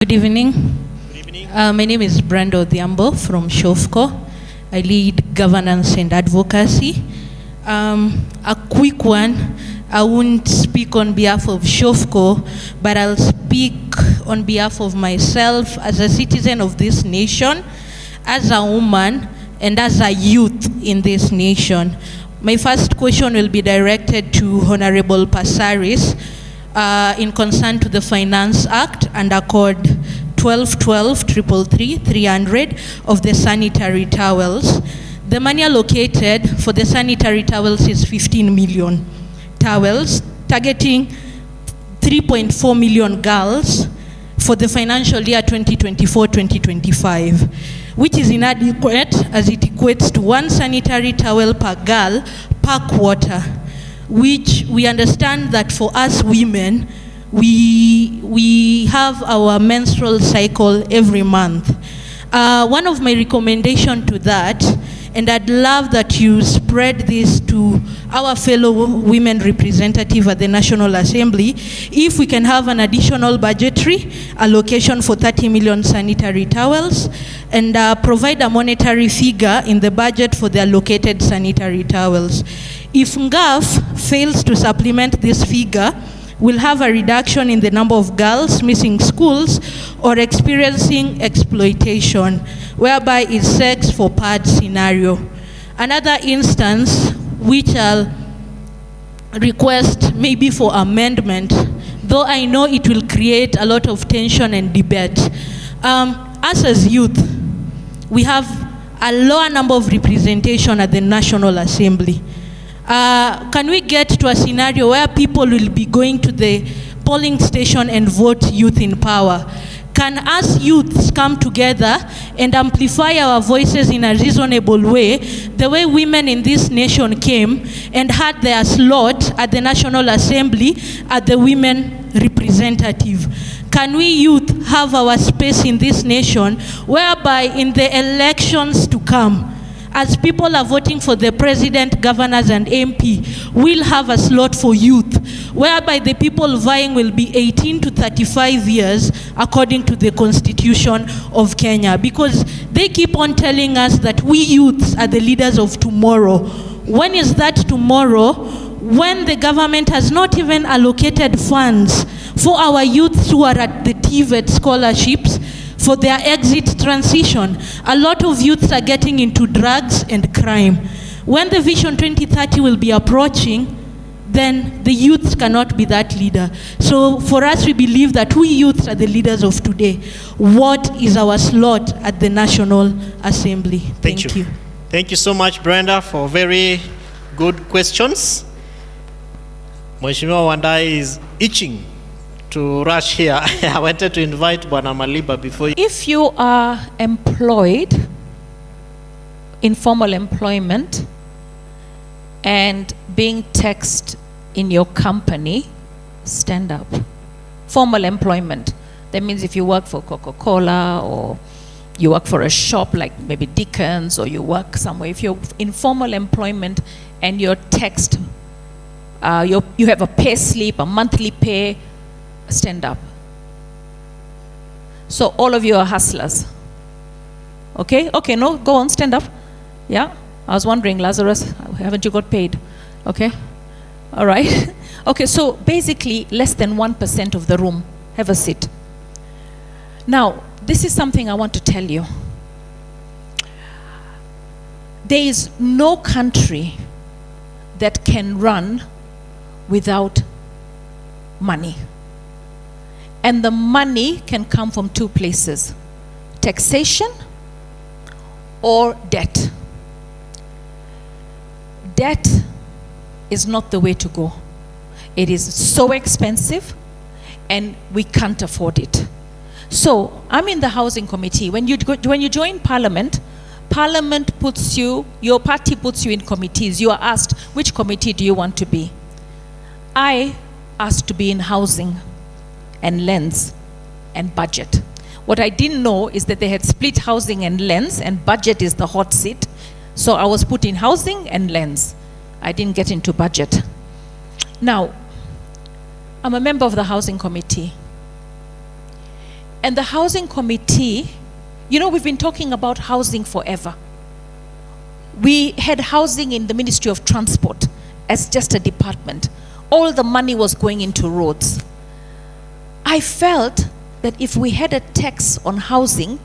Good evening. Good evening. My name is Brando Odhiambo from SHOFCO. I lead governance and advocacy. A quick one, I won't speak on behalf of SHOFCO, but I'll speak on behalf of myself as a citizen of this nation, as a woman, and as a youth in this nation. My first question will be directed to Honorable Passaris, in concern to the Finance Act and Accord 12-12-333-300 of the sanitary towels. The money allocated for the sanitary towels is 15 million towels, targeting 3.4 million girls for the financial year 2024-2025, which is inadequate as it equates to one sanitary towel per girl per quarter, which we understand that for us women, we have our menstrual cycle every month. One of my recommendations to that, and I'd love that you spread this to our fellow women representative at the National Assembly, if we can have an additional budgetary allocation for 30 million sanitary towels and provide a monetary figure in the budget for the allocated sanitary towels. If NGAF fails to supplement this figure, we'll have a reduction in the number of girls missing schools or experiencing exploitation, whereby it's sex for pad scenario. Another instance, which I'll request maybe for amendment, though I know it will create a lot of tension and debate. Us as youth, we have a lower number of representation at the National Assembly. Can we get to a scenario where people will be going to the polling station and vote youth in power? Can us youths come together and amplify our voices in a reasonable way, the way women in this nation came and had their slot at the National Assembly at the women representative? Can we youth have our space in this nation, whereby in the elections to come, as people are voting for the president, governors, and MP, we'll have a slot for youth, whereby the people vying will be 18 to 35 years, according to the Constitution of Kenya. Because they keep on telling us that we youths are the leaders of tomorrow. When is that tomorrow? When the government has not even allocated funds for our youths who are at the TVET scholarships, for their exit transition. A lot of youths are getting into drugs and crime. When the Vision 2030 will be approaching, then the youths cannot be that leader. So for us, we believe that we youths are the leaders of today. What is our slot at the National Assembly? Thank you. Thank you so much, Brenda, for very good questions. Mheshimiwa Wandai is itching to rush here. I wanted to invite Bwana Maliba before you. If you are employed, informal employment, and being taxed in your company, stand up. Formal employment, that means if you work for Coca-Cola or you work for a shop like maybe Dickens, or you work somewhere, if you're in formal employment and you're taxed, you have a pay slip, a monthly pay, stand up. So all of you are hustlers. Okay? Okay, no, go on, stand up. Yeah? I was wondering, Lazarus, haven't you got paid? Okay? All right. Okay, so basically less than 1% of the room. Have a seat. Now, this is something I want to tell you. There is no country that can run without money. And the money can come from two places: taxation or debt. Debt is not the way to go. It is so expensive and we can't afford it. So I'm in the housing committee. When you join Parliament, Parliament puts you, your party puts you in committees. You are asked, which committee do you want to be? I asked to be in housing and lens and budget. What I didn't know is that they had split housing and lens, and budget is the hot seat. So I was put in housing and lens. I didn't get into budget. Now, I'm a member of the housing committee. And the housing committee, you know, we've been talking about housing forever. We had housing in the Ministry of Transport as just a department. All the money was going into roads. I felt that if we had a tax on housing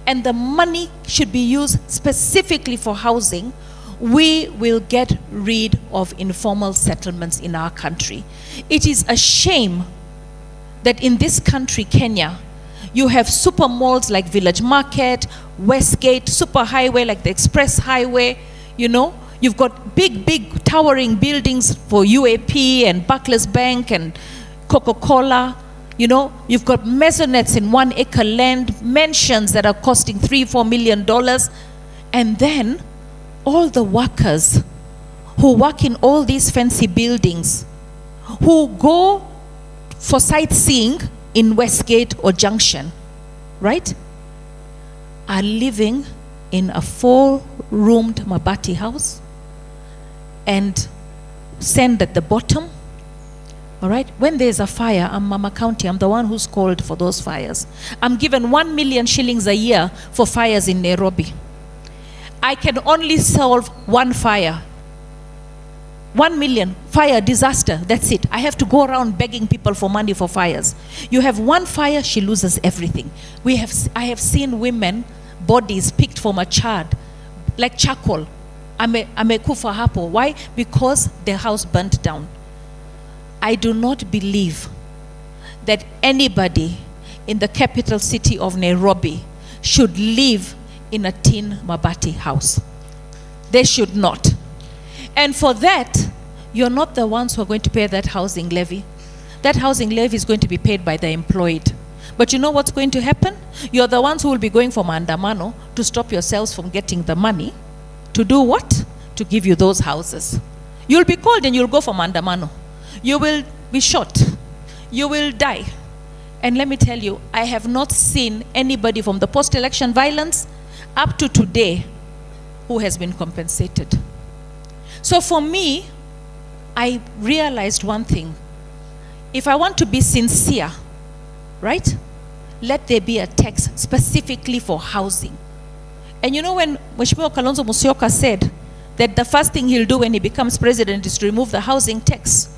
and the money should be used specifically for housing, we will get rid of informal settlements in our country. It is a shame that in this country, Kenya, you have super malls like Village Market, Westgate, super highway like the Express Highway, you know. You've got big towering buildings for UAP and Barclays Bank and Coca-Cola. You know, you've got maisonettes in 1 acre land, mansions that are costing $3-4 million. And then all the workers who work in all these fancy buildings, who go for sightseeing in Westgate or Junction, right, are living in a 4-roomed mabati house and sand at the bottom. All right, when there's a fire, I'm Mama County, I'm the one who's called for those fires. I'm given 1 million shillings a year for fires in Nairobi. I can only solve one fire. 1 million, fire, disaster, that's it. I have to go around begging people for money for fires. You have one fire, she loses everything. I have seen women, bodies picked from a chard, like charcoal. Amekufa hapo. Why? Because their house burnt down. I do not believe that anybody in the capital city of Nairobi should live in a tin mabati house. They should not. And for that, you're not the ones who are going to pay that housing levy. That housing levy is going to be paid by the employed. But you know what's going to happen? You're the ones who will be going for maandamano to stop yourselves from getting the money. To do what? To give you those houses. You'll be called and you'll go for maandamano. You will be shot. You will die. And let me tell you, I have not seen anybody from the post-election violence up to today who has been compensated. So for me, I realized one thing. If I want to be sincere, right, let there be a tax specifically for housing. And you know, when Mheshimiwa Kalonzo Musyoka said that the first thing he'll do when he becomes president is to remove the housing tax,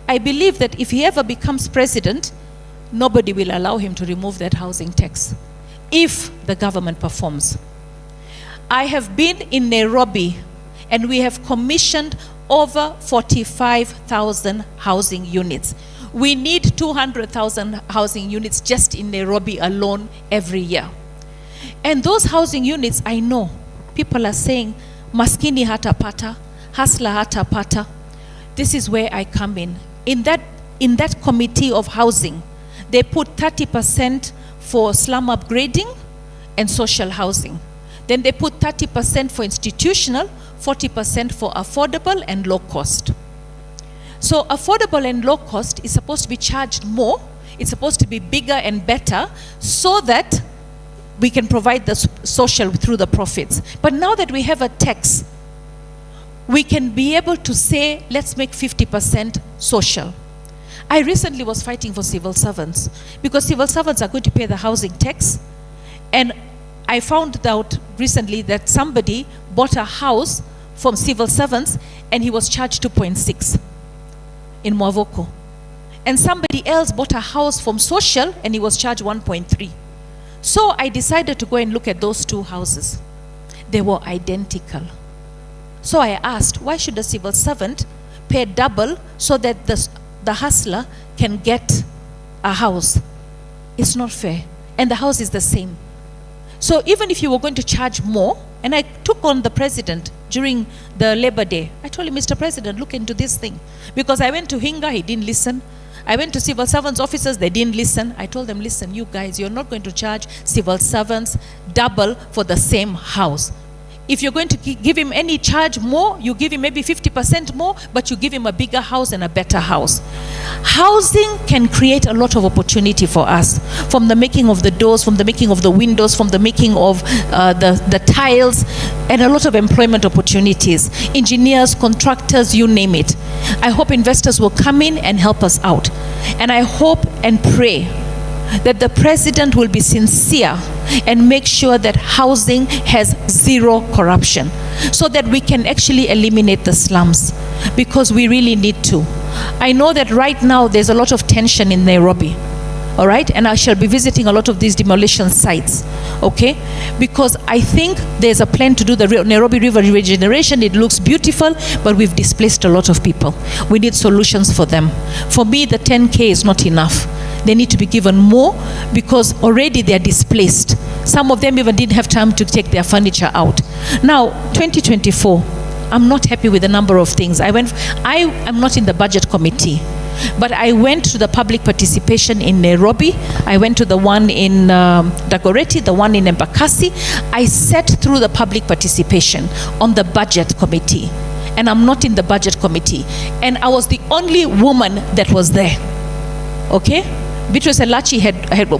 I believe that if he ever becomes president, nobody will allow him to remove that housing tax if the government performs. I have been in Nairobi and we have commissioned over 45,000 housing units. We need 200,000 housing units just in Nairobi alone every year. And those housing units, I know, people are saying, maskini hata pata, hustler hata pata. This is where I come in. In that committee of housing, they put 30% for slum upgrading and social housing. Then they put 30% for institutional, 40% for affordable and low cost. So affordable and low cost is supposed to be charged more. It's supposed to be bigger and better so that we can provide the social through the profits. But now that we have a tax, we can be able to say, let's make 50% social. I recently was fighting for civil servants because civil servants are going to pay the housing tax. And I found out recently that somebody bought a house from civil servants and he was charged 2.6 in Mwavoko. And somebody else bought a house from social and he was charged 1.3. So I decided to go and look at those two houses. They were identical. So I asked, why should a civil servant pay double so that the hustler can get a house? It's not fair. And the house is the same. So even if you were going to charge more, and I took on the president during the Labor Day. I told him, Mr. President, look into this thing. Because I went to Hinga, he didn't listen. I went to civil servants officers, they didn't listen. I told them, listen, you guys, you're not going to charge civil servants double for the same house. If you're going to give him any charge more, you give him maybe 50% more, but you give him a bigger house and a better house. Housing can create a lot of opportunity for us, from the making of the doors, from the making of the windows, from the making of the tiles, and a lot of employment opportunities. Engineers, contractors, you name it. I hope investors will come in and help us out. And I hope and pray that the president will be sincere and make sure that housing has zero corruption, so that we can actually eliminate the slums, because we really need to. I know that right now there's a lot of tension in Nairobi. All right, and I shall be visiting a lot of these demolition sites, okay? Because I think there's a plan to do the Nairobi River regeneration. It looks beautiful, but we've displaced a lot of people. We need solutions for them. For me, the 10K is not enough. They need to be given more, because already they're displaced. Some of them even didn't have time to take their furniture out. Now, 2024, I'm not happy with a number of things. I am not in the budget committee, but I went to the public participation in Nairobi. I went to the one in Dagoretti, the one in Embakasi. I sat through the public participation on the budget committee, and I'm not in the budget committee. And I was the only woman that was there, okay? Beatrice Elachi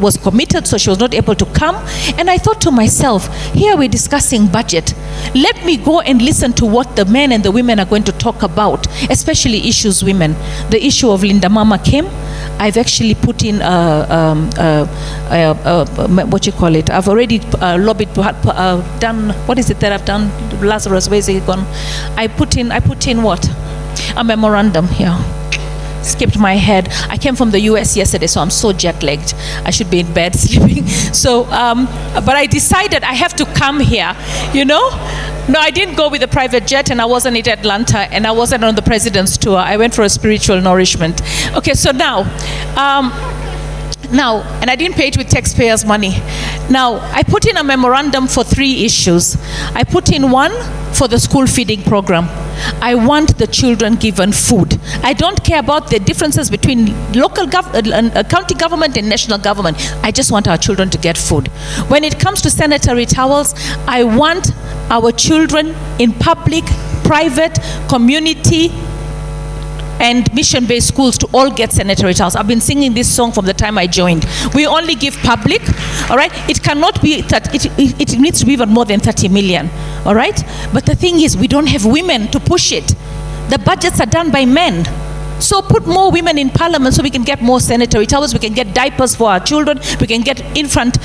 was committed, so she was not able to come. And I thought to myself, here we're discussing budget. Let me go and listen to what the men and the women are going to talk about, especially issues women. The issue of Linda Mama came. I've actually put in what you call it? I've already lobbied, done, what is it that I've done? Lazarus, where is he gone? I put in what? A memorandum here. Skipped my head. I came from the US yesterday, so I'm so jet-lagged. I should be in bed sleeping. So, but I decided I have to come here, you know? No, I didn't go with a private jet, and I wasn't in Atlanta, and I wasn't on the president's tour. I went for a spiritual nourishment. Okay, so now, and I didn't pay it with taxpayers' money. Now, I put in a memorandum for 3 issues. I put in one for the school feeding program. I want the children given food. I don't care about the differences between local county government and national government. I just want our children to get food. When it comes to sanitary towels, I want our children in public, private, community, and mission-based schools to all get sanitary towels. I've been singing this song from the time I joined. We only give public, all right? It cannot be that it needs to be even more than 30 million, all right? But the thing is, we don't have women to push it. The budgets are done by men. So put more women in parliament so we can get more sanitary towels, we can get diapers for our children, we can get infant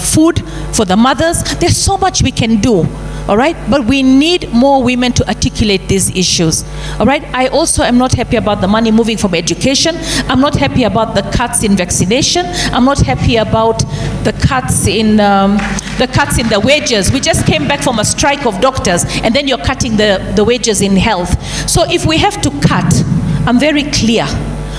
food for the mothers. There's so much we can do. All right, but we need more women to articulate these issues. All right, I also am not happy about the money moving from education. I'm not happy about the cuts in vaccination. I'm not happy about the cuts in the wages. We just came back from a strike of doctors, and then you're cutting the wages in health. So if we have to cut, I'm very clear.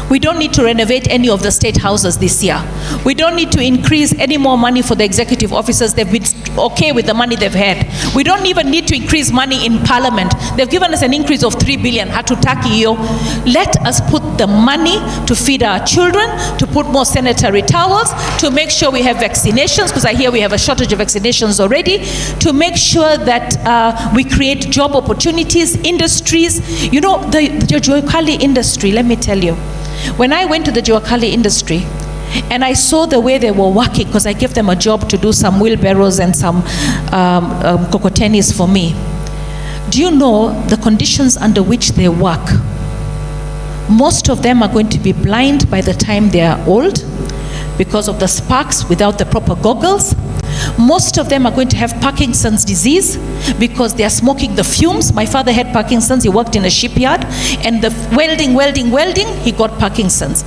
We don't need to renovate any of the state houses this year. We don't need to increase any more money for the executive officers. They've been okay with the money they've had. We don't even need to increase money in parliament. They've given us an increase of 3 billion. Hatutaki yo. Let us put the money to feed our children, to put more sanitary towels, to make sure we have vaccinations, because I hear we have a shortage of vaccinations already, to make sure that we create job opportunities, industries. You know, the Joakali industry, let me tell you. When I went to the Joakali industry and I saw the way they were working, because I gave them a job to do some wheelbarrows and some cocotenis for me. Do you know the conditions under which they work? Most of them are going to be blind by the time they are old because of the sparks without the proper goggles. Most of them are going to have Parkinson's disease because they are smoking the fumes. My father had Parkinson's. He worked in a shipyard, and the welding, he got Parkinson's.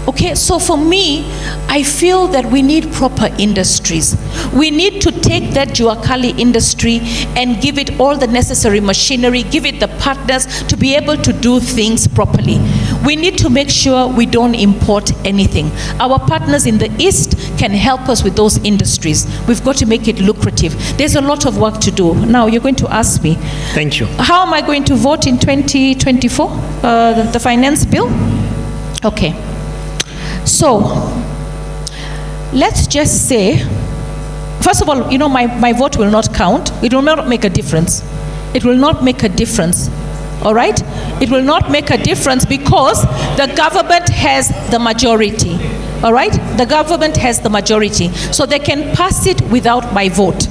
Okay, so for me, I feel that we need proper industries. We need to take that Joakali industry and give it all the necessary machinery, give it the partners to be able to do things properly. We need to make sure we don't import anything. Our partners in the East can help us with those industries. We've got to make it lucrative. There's a lot of work to do. Now, you're going to ask me. Thank you. How am I going to vote in 2024, the finance bill? Okay. So, let's just say, first of all, you know, my vote will not count. It will not make a difference. It will not make a difference. All right? It will not make a difference because the government has the majority. All right? The government has the majority. So they can pass it without my vote.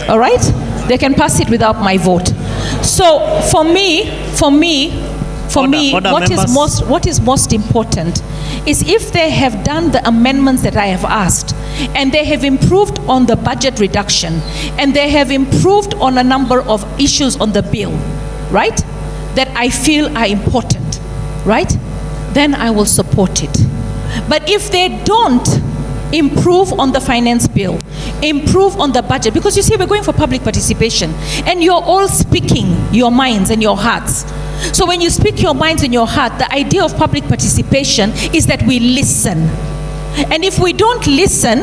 All right? They can pass it without my vote. So for me, what is most important is if they have done the amendments that I have asked, and they have improved on the budget reduction, and they have improved on a number of issues on the bill, right, that I feel are important, right, then I will support it. But if they don't improve on the finance bill, improve on the budget, because you see, we're going for public participation, and you're all speaking your minds and your hearts. So when you speak your minds and your heart, the idea of public participation is that we listen. And if we don't listen,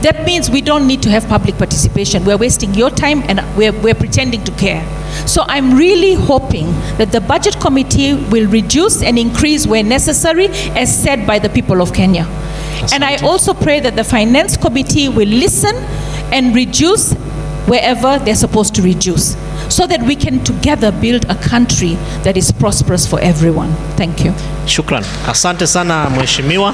that means we don't need to have public participation. We're wasting your time, and we're pretending to care. So I'm really hoping that the budget committee will reduce and increase where necessary, as said by the people of Kenya. And I also pray that the finance committee will listen and reduce wherever they're supposed to reduce, so that we can together build a country that is prosperous for everyone. Thank you. Shukran. Asante sana mheshimiwa.